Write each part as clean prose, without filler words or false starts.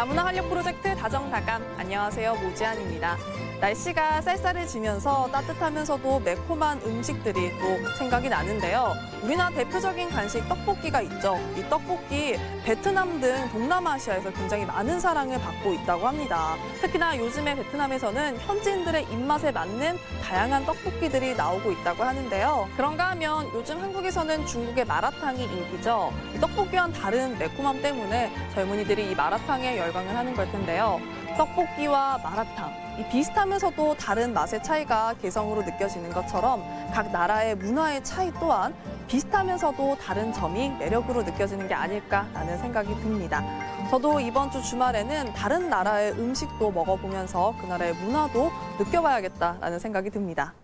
다문화 활력 프로젝트 다정다감. 안녕하세요, 모지안입니다. 날씨가 쌀쌀해지면서 따뜻하면서도 매콤한 음식들이 또 생각이 나는데요. 우리나라 대표적인 간식 떡볶이가 있죠. 이 떡볶이 베트남 등 동남아시아에서 굉장히 많은 사랑을 받고 있다고 합니다. 특히나 요즘에 베트남에서는 현지인들의 입맛에 맞는 다양한 떡볶이들이 나오고 있다고 하는데요. 그런가 하면 요즘 한국에서는 중국의 마라탕이 인기죠. 이 떡볶이와는 다른 매콤함 때문에 젊은이들이 이 마라탕에 열광을 하는 걸 텐데요. 떡볶이와 마라탕. 이 비슷하면서도 다른 맛의 차이가 개성으로 느껴지는 것처럼 각 나라의 문화의 차이 또한 비슷하면서도 다른 점이 매력으로 느껴지는 게 아닐까라는 생각이 듭니다. 저도 이번 주 주말에는 다른 나라의 음식도 먹어보면서 그 나라의 문화도 느껴봐야겠다라는 생각이 듭니다.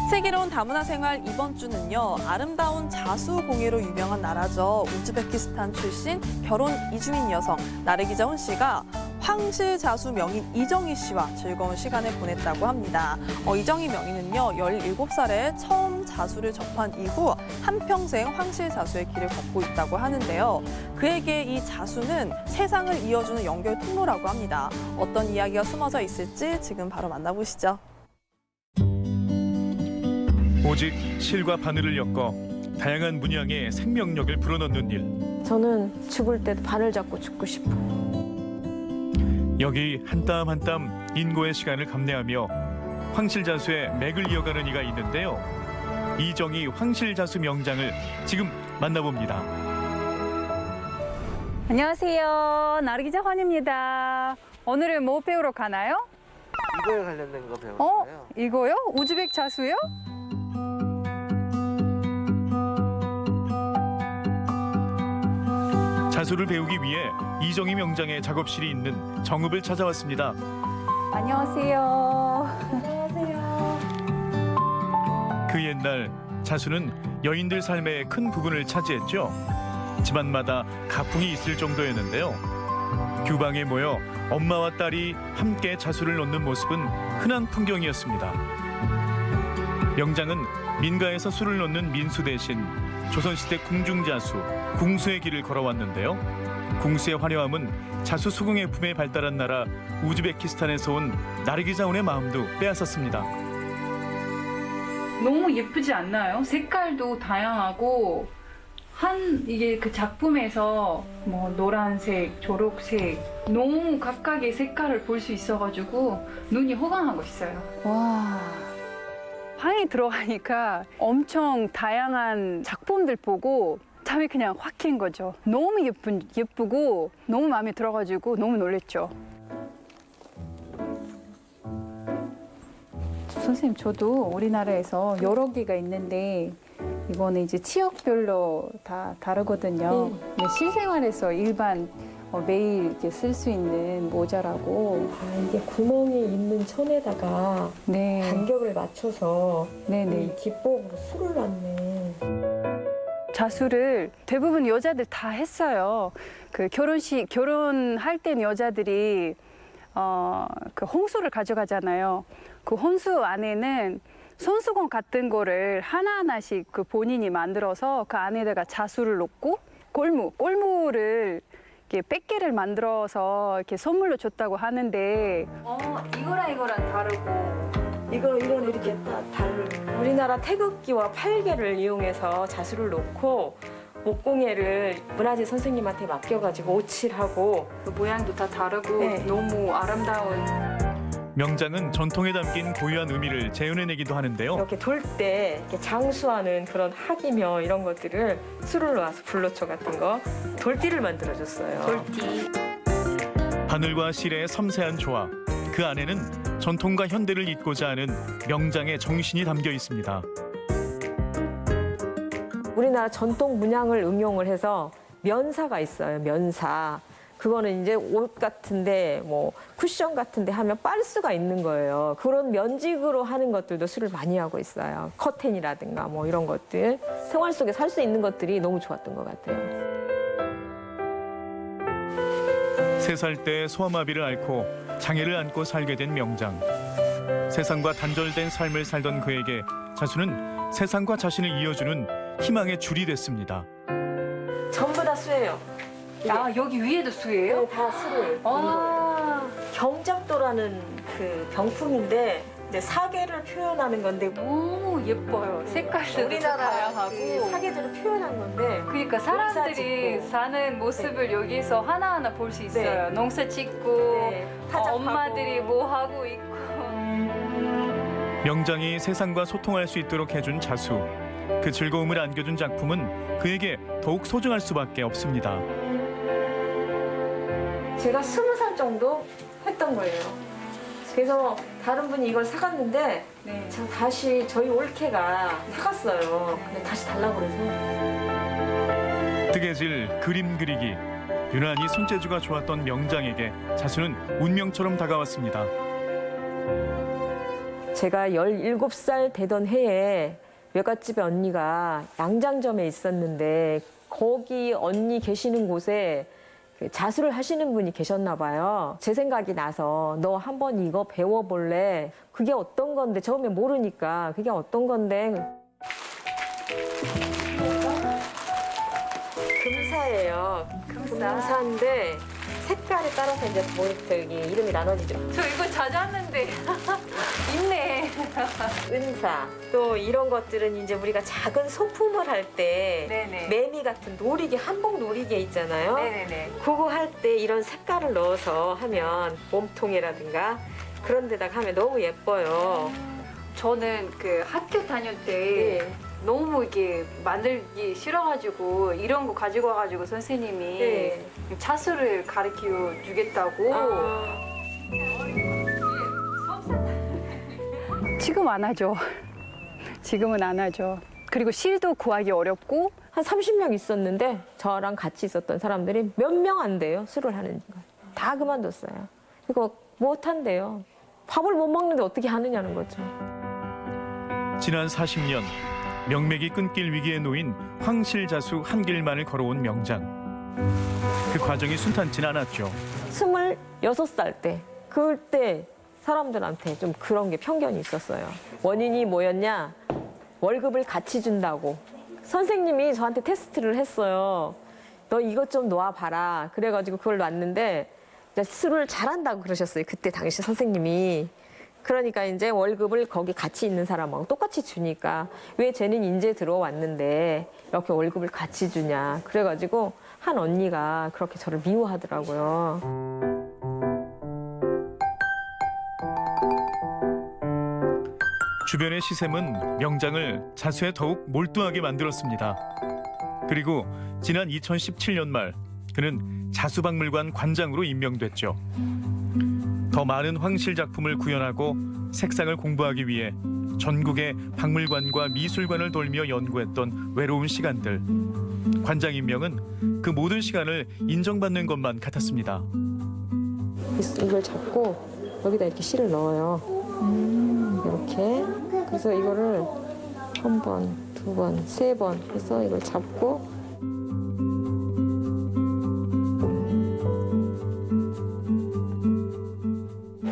슬기로운 다문화 생활 이번 주는요. 아름다운 자수 공예로 유명한 나라죠. 우즈베키스탄 출신 결혼 이주민 여성 나르기자훈 씨가 황실 자수 명인 이정희 씨와 즐거운 시간을 보냈다고 합니다. 이정희 명인은요. 17살에 처음 자수를 접한 이후 한평생 황실 자수의 길을 걷고 있다고 하는데요. 그에게 이 자수는 세상을 이어주는 연결 통로라고 합니다. 어떤 이야기가 숨어져 있을지 지금 바로 만나보시죠. 오직 실과 바늘을 엮어 다양한 문양에 생명력을 불어넣는 일. 저는 죽을 때도 바늘 잡고 죽고 싶어요. 여기 한 땀 한 땀 인고의 시간을 감내하며 황실자수의 맥을 이어가는 이가 있는데요. 이정희 황실자수 명장을 지금 만나봅니다. 안녕하세요. 나르기자환입니다. 오늘은 뭐 배우러 가나요? 이거에 관련된 거 배우는 거예요. 이거요? 우즈벡 자수요? 자수를 배우기 위해 이정희 명장의 작업실이 있는 정읍을 찾아왔습니다. 안녕하세요. 그 옛날 자수는 여인들 삶의 큰 부분을 차지했죠. 집안마다 가풍이 있을 정도였는데요. 규방에 모여 엄마와 딸이 함께 자수를 놓는 모습은 흔한 풍경이었습니다. 명장은 민가에서 술을 놓는 민수 대신 조선시대 궁중자수, 궁수의 길을 걸어왔는데요. 궁수의 화려함은 자수 수궁의 품에 발달한 나라 우즈베키스탄에서 온 나르기자훈의 마음도 빼앗았습니다. 너무 예쁘지 않나요? 색깔도 다양하고 이게 그 작품에서 뭐 노란색, 초록색 너무 각각의 색깔을 볼 수 있어가지고 눈이 호강하고 있어요. 와. 방에 들어가니까 엄청 다양한 작품들 보고 잠이 그냥 확 깬 거죠. 너무 예쁘고 너무 마음에 들어가지고 너무 놀랬죠. 선생님, 저도 우리나라에서 여러 개가 있는데 이거는 이제 지역별로 다 다르거든요. 실생활에서 일반 매일 이렇게 쓸 수 있는 모자라고. 이게 구멍이 있는 천에다가 네. 간격을 맞춰서 네네. 이 기법으로 술을 놨네. 자수를 대부분 여자들 다 했어요. 그 결혼할 땐 여자들이 그 홍수를 가져가잖아요. 그 홍수 안에는 손수건 같은 거를 하나하나씩 그 본인이 만들어서 그 안에다가 자수를 넣고 꼴무를 이렇게 뺏개를 만들어서 이렇게 선물로 줬다고 하는데 이거랑 다르고. 이거는 이렇게 딱 다르고. 우리나라 태극기와 팔개를 이용해서 자수를 놓고 목공예를 문화재 선생님한테 맡겨가지고 오칠하고. 그 모양도 다 다르고 네. 너무 아름다운. 명장은 전통에 담긴 고유한 의미를 재현해내기도 하는데요. 이렇게 돌 때 이렇게 장수하는 그런 학이며 이런 것들을 술을 놓아서 불로초 같은 거 돌띠를 만들어줬어요. 돌띠. 바늘과 실의 섬세한 조화. 그 안에는 전통과 현대를 잇고자 하는 명장의 정신이 담겨 있습니다. 우리나라 전통 문양을 응용을 해서 면사가 있어요. 면사. 그거는 이제 옷 같은데 뭐 쿠션 같은데 하면 빨 수가 있는 거예요. 그런 면직으로 하는 것들도 술을 많이 하고 있어요. 커튼이라든가 뭐 이런 것들. 생활 속에 살 수 있는 것들이 너무 좋았던 것 같아요. 3살 때 소아마비를 앓고 장애를 안고 살게 된 명장. 세상과 단절된 삶을 살던 그에게 자수는 세상과 자신을 이어주는 희망의 줄이 됐습니다. 전부 다 수예요. 아, 여기 위에도 수예요? 네, 다 수를. 아, 경작도라는 그 병풍인데 이제 사계를 표현하는 건데 너무 예뻐요. 색깔도 우리나라 다양하고. 그 사계들을 표현한 건데 그러니까 사람들이 농사 짓고. 사는 모습을 여기서 하나하나 볼 수 있어요. 네. 농사 짓고 네, 타작하고. 엄마들이 뭐 하고 있고. 명장이 세상과 소통할 수 있도록 해준 자수. 그 즐거움을 안겨준 작품은 그에게 더욱 소중할 수밖에 없습니다. 제가 20살 정도 했던 거예요. 그래서 다른 분이 이걸 사갔는데 네. 제가 다시 저희 올케가 사갔어요. 근데 다시 달라고 그래서. 뜨개질, 그림 그리기. 유난히 손재주가 좋았던 명장에게 자수는 운명처럼 다가왔습니다. 제가 17살 되던 해에 외갓집에 언니가 양장점에 있었는데 거기 언니 계시는 곳에 그 자수를 하시는 분이 계셨나 봐요. 제 생각이 나서 너 한번 이거 배워볼래? 그게 어떤 건데 처음에 모르니까 그게 어떤 건데 금사예요. 금사인데 색깔에 따라서 이제 저기 이름이 나눠지죠. 저 이거 찾았는데 있네. 은사 또 이런 것들은 이제 우리가 작은 소품을 할 때 네네. 매미 같은 놀이개 한복 놀이개 있잖아요. 네네네. 그거 할 때 이런 색깔을 넣어서 하면 몸통이라든가 그런 데다가 하면 너무 예뻐요. 저는 그 학교 다닐 때 네. 너무 이게 만들기 싫어가지고 이런 거 가지고 와가지고 선생님이 네. 자수를 가르쳐 주겠다고. 지금 안 하죠. 지금은 안 하죠. 그리고 실도 구하기 어렵고. 한 30명 있었는데 저랑 같이 있었던 사람들이 몇 명 안 돼요. 술을 하는 거. 다 그만뒀어요. 이거 못 한대요. 밥을 못 먹는데 어떻게 하느냐는 거죠. 지난 40년 명맥이 끊길 위기에 놓인 황실자수 한 길만을 걸어온 명장. 그 과정이 순탄치 않았죠. 26살 때 그때 사람들한테 좀 그런 게 편견이 있었어요. 원인이 뭐였냐? 월급을 같이 준다고. 선생님이 저한테 테스트를 했어요. 너 이것 좀 놓아봐라. 그래가지고 그걸 놨는데 술을 잘한다고 그러셨어요. 그때 당시 선생님이. 그러니까 이제 월급을 거기 같이 있는 사람하고 똑같이 주니까 왜 쟤는 이제 들어왔는데 이렇게 월급을 같이 주냐. 그래가지고 한 언니가 그렇게 저를 미워하더라고요. 주변의 시샘은 명장을 자수에 더욱 몰두하게 만들었습니다. 그리고 지난 2017년 말 그는 자수박물관 관장으로 임명됐죠. 더 많은 황실 작품을 구현하고 색상을 공부하기 위해 전국의 박물관과 미술관을 돌며 연구했던 외로운 시간들. 관장 임명은 그 모든 시간을 인정받는 것만 같았습니다. 이걸 잡고 여기다 이렇게 실을 넣어요. 이렇게. 그래서 이거를 한 번, 두 번, 세 번 해서 이걸 잡고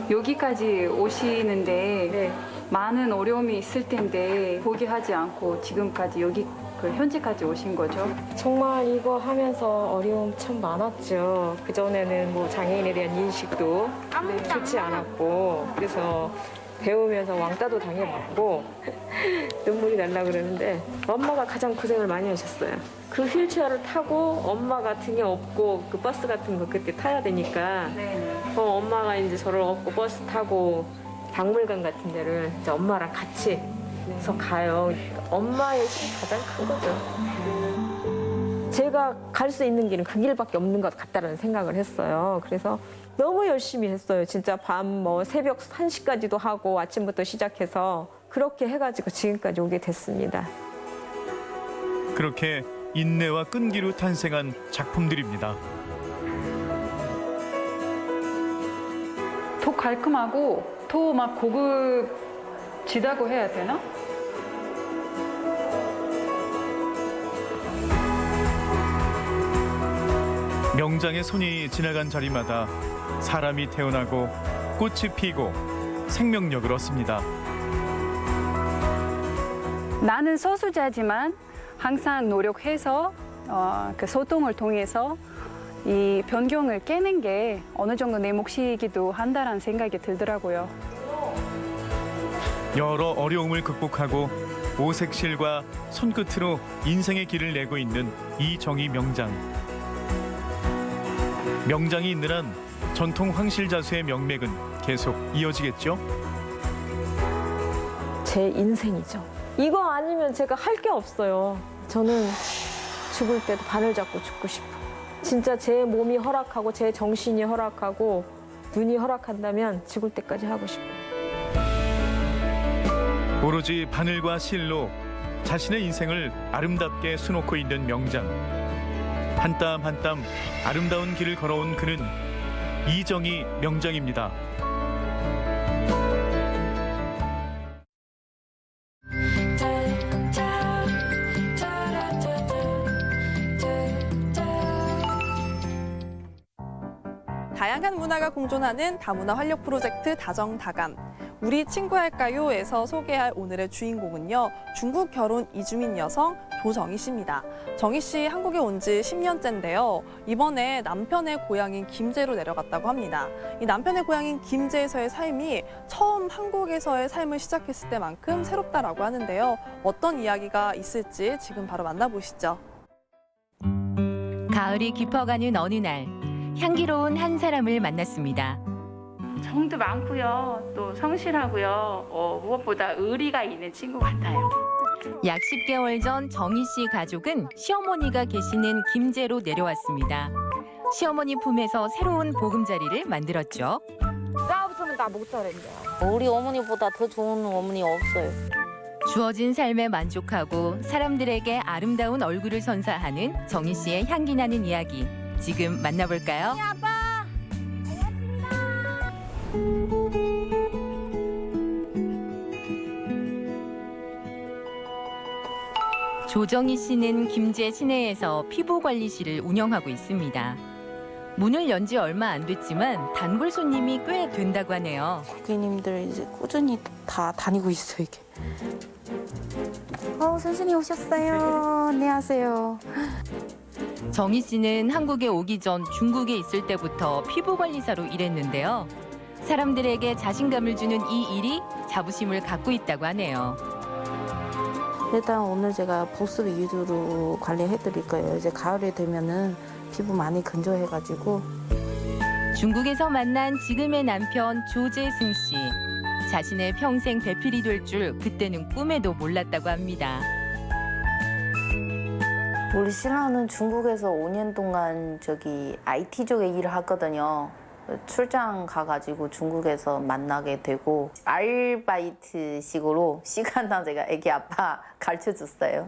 여기까지 오시는데 네. 많은 어려움이 있을 텐데 포기하지 않고 지금까지 여기 현재까지 오신 거죠? 정말 이거 하면서 어려움 참 많았죠. 그전에는 뭐 장애인에 대한 인식도 좋지 않았고 그래서 배우면서 왕따도 당해봤고 눈물이 날라 그러는데 엄마가 가장 고생을 많이 하셨어요. 그 휠체어를 타고 엄마가 등에 업고 그 버스 같은 거 그때 타야 되니까 네. 엄마가 이제 저를 업고 버스 타고 박물관 같은 데를 이제 엄마랑 같이 해서 가요. 엄마의 힘이 가장 큰 거죠. 제가 갈 수 있는 길은 그 길밖에 없는 것 같다는 생각을 했어요. 그래서 너무 열심히 했어요. 진짜 밤 새벽 1시까지도 하고 아침부터 시작해서 그렇게 해가지고 지금까지 오게 됐습니다. 그렇게 인내와 끈기로 탄생한 작품들입니다. 더 깔끔하고 더 막 고급지다고 해야 되나? 명장의 손이 지나간 자리마다 사람이 태어나고 꽃이 피고 생명력을 얻습니다. 나는 소수자지만 항상 노력해서 그 소통을 통해서 이 변경을 깨는 게 어느 정도 내 몫이기도 한다는 생각이 들더라고요. 여러 어려움을 극복하고 오색실과 손끝으로 인생의 길을 내고 있는 이정희 명장. 명장이 있는 한 전통 황실자수의 명맥은 계속 이어지겠죠? 제 인생이죠. 이거 아니면 제가 할 게 없어요. 저는 죽을 때도 바늘 잡고 죽고 싶어. 진짜 제 몸이 허락하고 제 정신이 허락하고 눈이 허락한다면 죽을 때까지 하고 싶어요. 오로지 바늘과 실로 자신의 인생을 아름답게 수놓고 있는 명장. 한 땀 한 땀 아름다운 길을 걸어온 그는 이정희 명장입니다. 다양한 문화가 공존하는 다문화 활력 프로젝트 다정다감. 우리 친구 할까요?에서 소개할 오늘의 주인공은요. 중국 결혼 이주민 여성 조정희 씨입니다. 정희 씨 한국에 온 지 10년째인데요. 이번에 남편의 고향인 김제로 내려갔다고 합니다. 이 남편의 고향인 김제에서의 삶이 처음 한국에서의 삶을 시작했을 때만큼 새롭다라고 하는데요. 어떤 이야기가 있을지 지금 바로 만나보시죠. 가을이 깊어가는 어느 날 향기로운 한 사람을 만났습니다. 정도 많고요. 또 성실하고요. 무엇보다 의리가 있는 친구 같아요. 약 10개월 전 정희 씨 가족은 시어머니가 계시는 김제로 내려왔습니다. 시어머니 품에서 새로운 보금자리를 만들었죠. 나 없으면 나 못 살았냐. 우리 어머니보다 더 좋은 어머니 없어요. 주어진 삶에 만족하고 사람들에게 아름다운 얼굴을 선사하는 정희 씨의 향기 나는 이야기. 지금 만나볼까요? 조정희 씨는 김제 시내에서 피부관리실을 운영하고 있습니다. 문을 연 지 얼마 안 됐지만 단골 손님이 꽤 된다고 하네요. 고객님들 이제 꾸준히 다 다니고 있어요, 이게. 선생님 오셨어요. 안녕하세요. 정희 씨는 한국에 오기 전 중국에 있을 때부터 피부관리사로 일했는데요. 사람들에게 자신감을 주는 이 일이 자부심을 갖고 있다고 하네요. 일단 오늘 제가 보습 위주로 관리해드릴 거예요. 이제 가을이 되면은 피부 많이 건조해가지고. 중국에서 만난 지금의 남편 조재승 씨. 자신의 평생 배필이 될 줄 그때는 꿈에도 몰랐다고 합니다. 우리 신랑은 중국에서 5년 동안 IT 쪽에 일을 했거든요. 출장 가가지고 중국에서 만나게 되고 아르바이트식으로 시간당 제가 애기 아빠 가르쳐줬어요.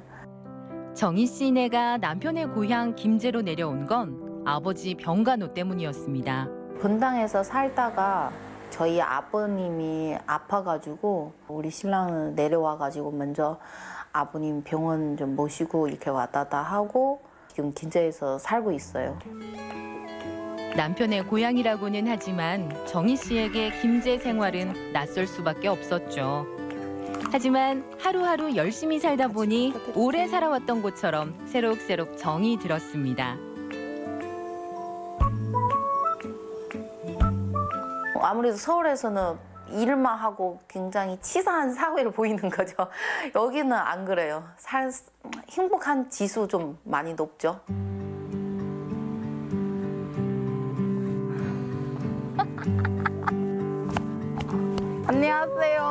정희 씨네가 남편의 고향 김제로 내려온 건 아버지 병간호 때문이었습니다. 본당에서 살다가 저희 아버님이 아파가지고 우리 신랑은 내려와가지고 먼저 아버님 병원 좀 모시고 이렇게 왔다 갔다 하고 지금 김제에서 살고 있어요. 남편의 고향이라고는 하지만 정희 씨에게 김제 생활은 낯설 수밖에 없었죠. 하지만 하루하루 열심히 살다 보니 오래 살아왔던 곳처럼 새록새록 정이 들었습니다. 아무래도 서울에서는 일만 하고 굉장히 치사한 사회로 보이는 거죠. 여기는 안 그래요. 행복한 지수 좀 많이 높죠. 안녕하세요.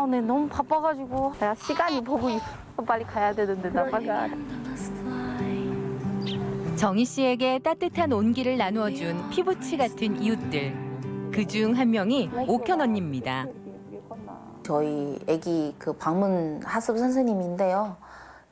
네, 너무 바빠가지고 내가 시간이 보고 있어. 빨리 가야 되는데 나 빨리 가야 돼. 정희 씨에게 따뜻한 온기를 나누어준 피부치 같은 이웃들. 그중 한 명이 옥현 언니입니다. 저희 애기 방문 하습 선생님인데요.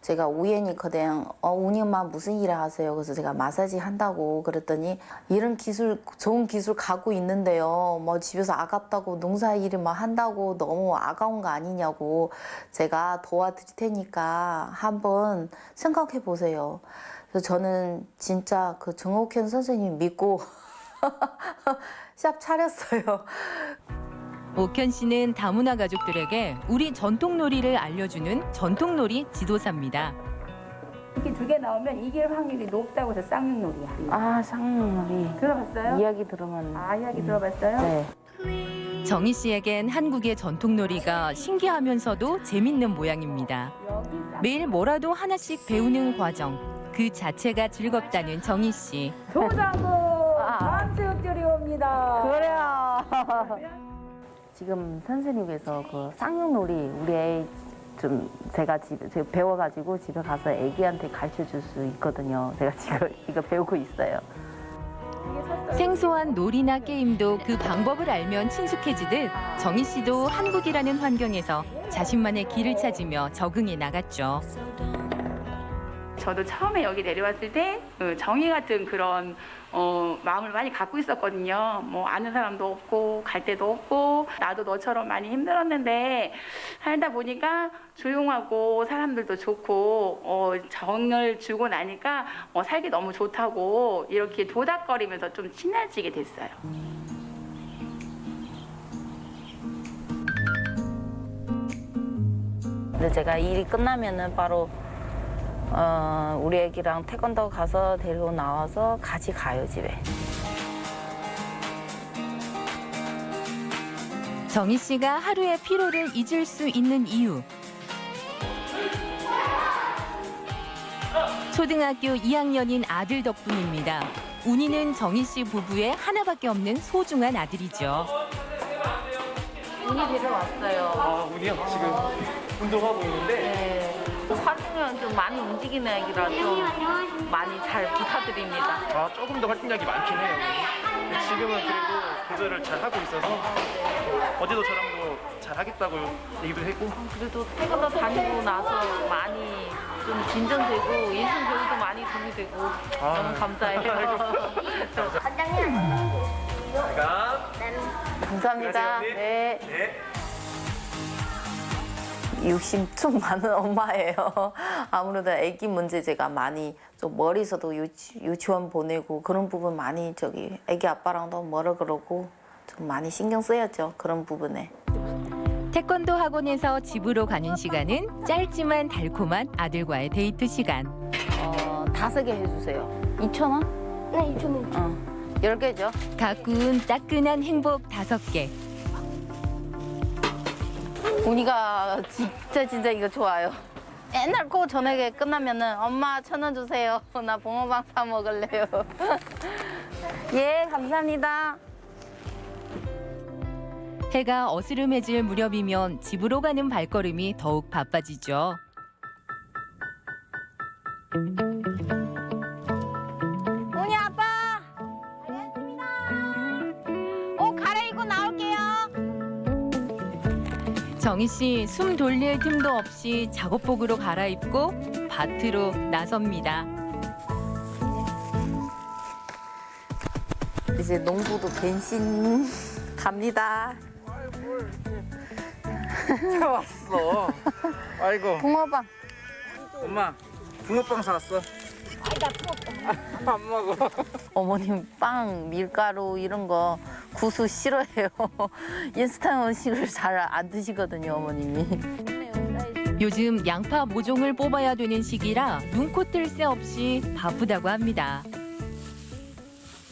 제가 우연히 그냥 운영만 무슨 일을 하세요? 그래서 제가 마사지 한다고 그랬더니 이런 기술, 좋은 기술 갖고 있는데요. 뭐 집에서 아깝다고 농사 일만 한다고 너무 아까운 거 아니냐고 제가 도와드릴 테니까 한번 생각해 보세요. 그래서 저는 진짜 정옥현 선생님 믿고 샵 차렸어요. 옥현 씨는 다문화 가족들에게 우리 전통놀이를 알려주는 전통놀이 지도사입니다. 이렇게 두 개 나오면 이길 확률이 높다고 해서 쌍용놀이야. 아, 쌍용놀이. 들어봤어요? 이야기 들으면. 아, 이야기 들어봤어요? 네. 정희 씨에겐 한국의 전통놀이가 신기하면서도 재밌는 모양입니다. 매일 뭐라도 하나씩 배우는 과정, 그 자체가 즐겁다는 정희 씨. 도장고 다음체육절이 옵니다. 그래요. 지금 선생님께서 그 쌍용놀이 우리 애 좀 제가 배워가지고 집에 가서 애기한테 가르쳐 줄 수 있거든요. 제가 지금 이거 배우고 있어요. 생소한 놀이나 게임도 그 방법을 알면 친숙해지듯 정희 씨도 한국이라는 환경에서 자신만의 길을 찾으며 적응해 나갔죠. 저도 처음에 여기 내려왔을 때 정의 같은 그런 마음을 많이 갖고 있었거든요. 뭐 아는 사람도 없고 갈 데도 없고 나도 너처럼 많이 힘들었는데 살다 보니까 조용하고 사람들도 좋고 정을 주고 나니까 살기 너무 좋다고 이렇게 도닥거리면서 좀 친해지게 됐어요. 근데 제가 일이 끝나면은 바로 우리 애기랑 태권도 가서 데리고 나와서 같이 가요, 집에. 정희 씨가 하루의 피로를 잊을 수 있는 이유. 초등학교 2학년인 아들 덕분입니다. 운이는 정희 씨 부부의 하나밖에 없는 소중한 아들이죠. 운이 데려왔어요. 아, 운이요? 지금 운동하고 있는데. 네. 활동량 좀 많이 움직이는 애기라 좀 많이 잘 부탁드립니다. 아, 조금 더 활동량이 많긴 해요. 근데 지금은 그래도 조절을 잘 하고 있어서 어제도 저랑도 잘 하겠다고 얘기도 했고. 그래도 태권도 다니고 나서 많이 좀 진전되고 인성 교육도 많이 도움이 되고 너무 감사해요. 감사합니다. 네. 욕심좀 많은 엄마예요. 아무래도 아기 문제 제가 많이 좀 머리에서도 유치원 보내고 그런 부분 많이 아기 아빠랑도 뭐라 그러고 좀 많이 신경 쓰였죠. 그런 부분에. 태권도 학원에서 집으로 가는 시간은 짧지만 달콤한 아들과의 데이트 시간. 5개 해주세요. 2,000원? 네, 2,000원. 10개죠. 가꾼 따끈한 행복 5개. 운이가 진짜 이거 좋아요. 맨날 꼭 저녁에 끝나면은 엄마 1,000원 주세요. 나 붕어빵 사 먹을래요. 예, 감사합니다. 해가 어스름해질 무렵이면 집으로 가는 발걸음이 더욱 바빠지죠. 운이 아빠. 알겠습니다. 옷 갈아입고 나올게요. 정희 씨 숨 돌릴 틈도 없이 작업복으로 갈아입고 밭으로 나섭니다. 이제 농부도 변신 갑니다. 왔어. 아이고. 붕어빵. 엄마, 붕어빵 사왔어. 나 붕어빵. 안 먹어. 어머님 빵, 밀가루 이런 거 구수 싫어해요. 인스턴트 음식을 잘 안 드시거든요, 어머님이. 요즘 양파 모종을 뽑아야 되는 시기라 눈코 뜰 새 없이 바쁘다고 합니다.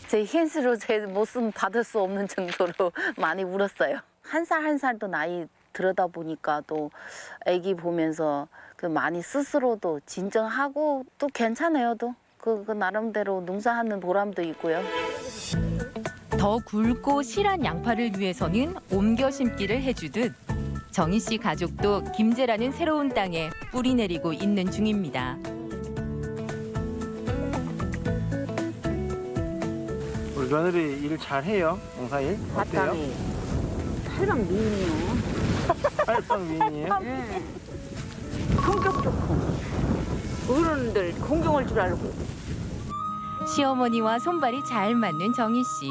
제 힌트로 제 모습 받을 수 없는 정도로 많이 울었어요. 한 살도 나이 들여다 보니까 또 아기 보면서 그 많이 스스로도 진정하고 또 괜찮아요. 또 그 나름대로 농사하는 보람도 있고요. 더 굵고 실한 양파를 위해서는 옮겨 심기를 해주듯 정희 씨 가족도 김제라는 새로운 땅에 뿌리 내리고 있는 중입니다. 우리 며느리 일 잘해요, 농사일. 어때요? 사람 미인이요. 팔빵 미인이에요? 네. 성격 좋고 어른들 공경할 줄 알고. 시어머니와 손발이 잘 맞는 정희 씨.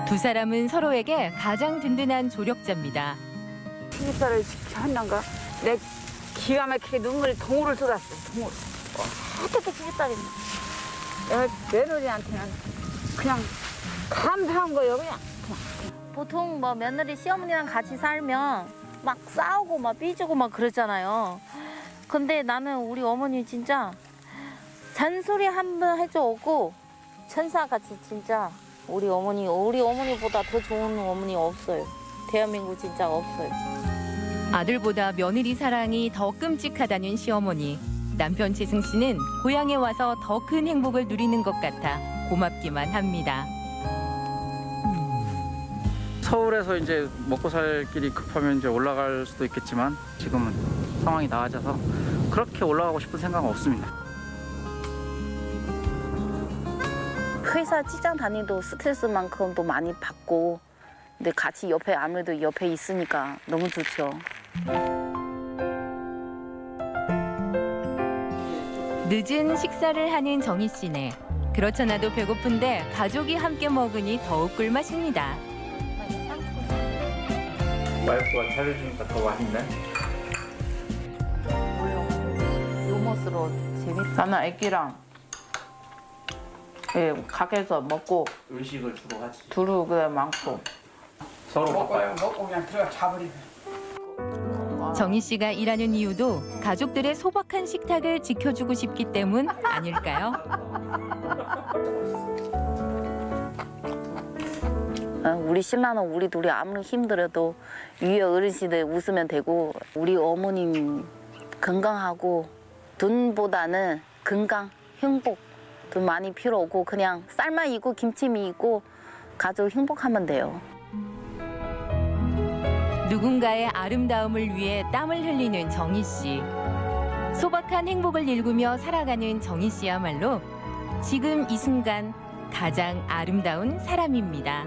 두 사람은 서로에게 가장 든든한 조력자입니다. 시집살을 한단가 내 기가 막히게 눈물을 동호를 쏟았어. 동호를. 어떻게 시집살이 며느리한테는 그냥 감사한 거예요, 그냥. 보통 뭐 며느리 시어머니랑 같이 살면 막 싸우고 막 삐지고 막 그러잖아요. 근데 나는 우리 어머니 진짜 잔소리 한 번 해줘 오고 천사같이 진짜 우리 어머니보다 더 좋은 어머니 없어요. 대한민국 진짜 없어요. 아들보다 며느리 사랑이 더 끔찍하다는 시어머니. 남편 재승 씨는 고향에 와서 더 큰 행복을 누리는 것 같아 고맙기만 합니다. 서울에서 이제 먹고 살 길이 급하면 이제 올라갈 수도 있겠지만 지금은 상황이 나아져서 그렇게 올라가고 싶은 생각은 없습니다. 회사 직장 다니도 스트레스만큼도 많이 받고 근데 같이 아무래도 옆에 있으니까 너무 좋죠. 늦은 식사를 하는 정희 씨네. 그렇잖아도 배고픈데 가족이 함께 먹으니 더욱 꿀맛입니다. 와이프가 차려주니까 더 맛있네. 유머스러워 재밌다. 나는 애기랑 가게에서 먹고 의식을 주로 하지. 두루 그래 많고. 서로 바빠요. 먹고 그냥 들어가 자버리고. 정희 씨가 일하는 이유도 가족들의 소박한 식탁을 지켜주고 싶기 때문 아닐까요? 우리 신랑은 우리 둘이 아무리 힘들어도 위에 어르신들 웃으면 되고 우리 어머님 건강하고 돈보다는 건강, 행복 돈 많이 필요 없고 그냥 쌀만 있고 김치미 있고 가족 행복하면 돼요. 누군가의 아름다움을 위해 땀을 흘리는 정희 씨. 소박한 행복을 일구며 살아가는 정희 씨야말로 지금 이 순간 가장 아름다운 사람입니다.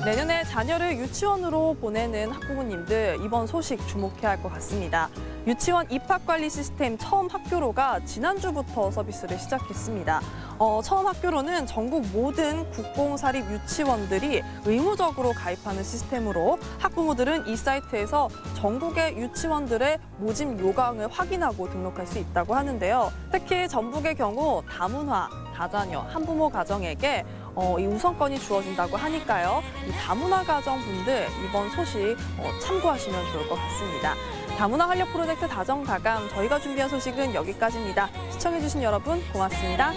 내년에 자녀를 유치원으로 보내는 학부모님들 이번 소식 주목해야 할 것 같습니다. 유치원 입학관리 시스템 처음 학교로가 지난주부터 서비스를 시작했습니다. 처음 학교로는 전국 모든 국공사립 유치원들이 의무적으로 가입하는 시스템으로 학부모들은 이 사이트에서 전국의 유치원들의 모집 요강을 확인하고 등록할 수 있다고 하는데요. 특히 전북의 경우 다문화, 다자녀, 한부모 가정에게 이 우선권이 주어진다고 하니까요. 이 다문화 가정분들 이번 소식 참고하시면 좋을 것 같습니다. 다문화 활력 프로젝트 다정다감 저희가 준비한 소식은 여기까지입니다. 시청해주신 여러분 고맙습니다.